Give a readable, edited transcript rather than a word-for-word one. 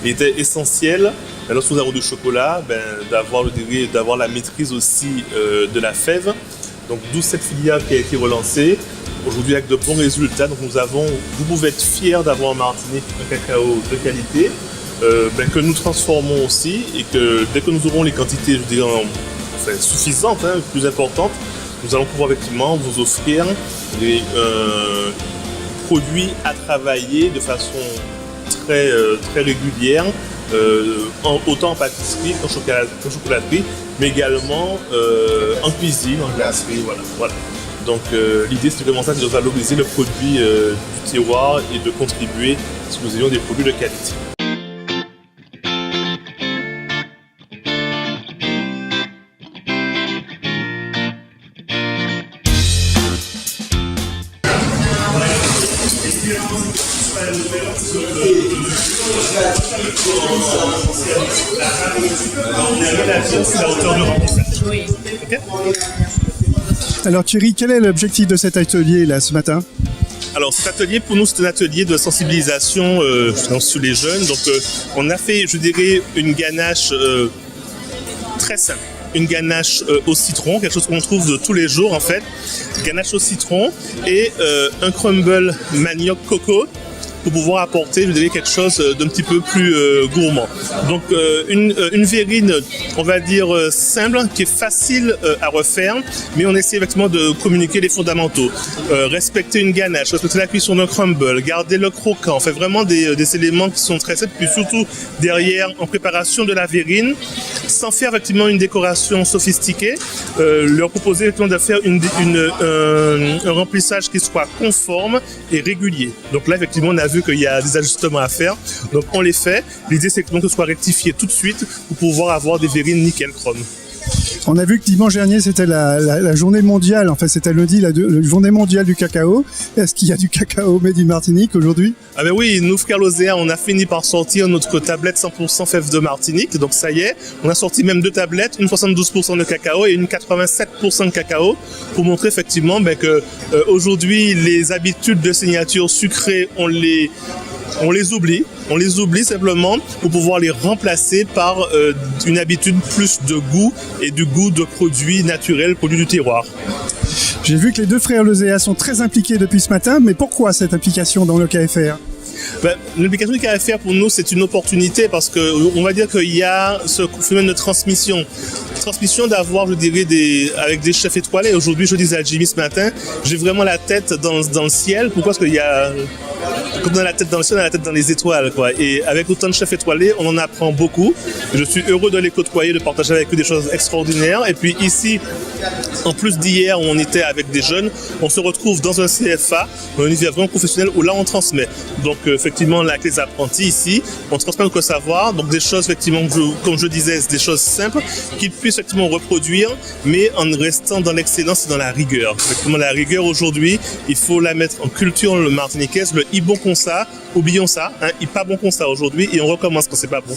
Il était essentiel, lorsque nous avons du chocolat, d'avoir la maîtrise aussi de la fève. Donc d'où cette filière qui a été relancée. Aujourd'hui avec de bons résultats. Donc vous pouvez être fiers d'avoir en Martinique un cacao de qualité que nous transformons aussi et que dès que nous aurons les quantités suffisantes, plus importantes, nous allons pouvoir effectivement vous offrir des produits à travailler de façon très régulière, autant en pâtisserie qu'en chocolaterie, mais également en cuisine, en glacerie, voilà. Donc l'idée c'est vraiment ça, c'est de valoriser le produit du terroir et de contribuer à ce que nous ayons des produits de qualité. Alors Thierry, quel est l'objectif de cet atelier là ce matin ? Alors cet atelier pour nous c'est un atelier de sensibilisation sur les jeunes. Donc on a fait, je dirais, une ganache très simple. Une ganache au citron, quelque chose qu'on trouve de tous les jours en fait. Ganache au citron et un crumble manioc coco pour pouvoir apporter, je dirais, quelque chose d'un petit peu plus gourmand. Donc une verrine, on va dire simple, qui est facile à refaire, mais on essaie effectivement de communiquer les fondamentaux. Respecter une ganache, respecter la cuisson d'un crumble, garder le croquant, on fait vraiment des éléments qui sont très simples, puis surtout derrière, en préparation de la verrine, sans faire effectivement une décoration sophistiquée, leur proposer effectivement de faire un remplissage qui soit conforme et régulier. Donc là, effectivement, on a vu qu'il y a des ajustements à faire, donc on les fait. L'idée c'est que ce soit rectifié tout de suite pour pouvoir avoir des verrines nickel chrome. On a vu que dimanche dernier c'était la journée mondiale, enfin c'était lundi la journée mondiale du cacao. Est-ce qu'il y a du cacao made in Martinique aujourd'hui ? Ah ben oui, nous Frères Lozéa, on a fini par sortir notre tablette 100% fèves de Martinique, donc ça y est, on a sorti même 2 tablettes, une 72% de cacao et une 87% de cacao, pour montrer effectivement que aujourd'hui les habitudes de signature sucrées, on les oublie simplement pour pouvoir les remplacer par une habitude plus de goût et du goût de produits naturels, produits du terroir. J'ai vu que les 2 frères Lozéa sont très impliqués depuis ce matin, mais pourquoi cette implication dans le KFR ? L'implication du KFR pour nous c'est une opportunité parce que on va dire qu'il y a ce phénomène de transmission d'avoir, je dirais, avec des chefs étoilés. Aujourd'hui, je disais à Jimmy ce matin, j'ai vraiment la tête dans le ciel. Pourquoi ? Parce qu'il y a, quand on a la tête dans le ciel, on a la tête dans les étoiles, quoi. Et avec autant de chefs étoilés, on en apprend beaucoup. Je suis heureux de les côtoyer, de partager avec eux des choses extraordinaires. Et puis ici, en plus d'hier où on était avec des jeunes, on se retrouve dans un CFA, dans un univers vraiment professionnel où là on transmet. Donc effectivement, là, avec les apprentis ici, on transmet notre savoir. Donc des choses effectivement, comme je disais, des choses simples qu'ils puissent effectivement reproduire, mais en restant dans l'excellence et dans la rigueur. Effectivement, la rigueur aujourd'hui, il faut la mettre en culture martiniquaise, le i bon comme ça, oublions ça, i pas bon comme ça aujourd'hui, et on recommence quand c'est pas bon.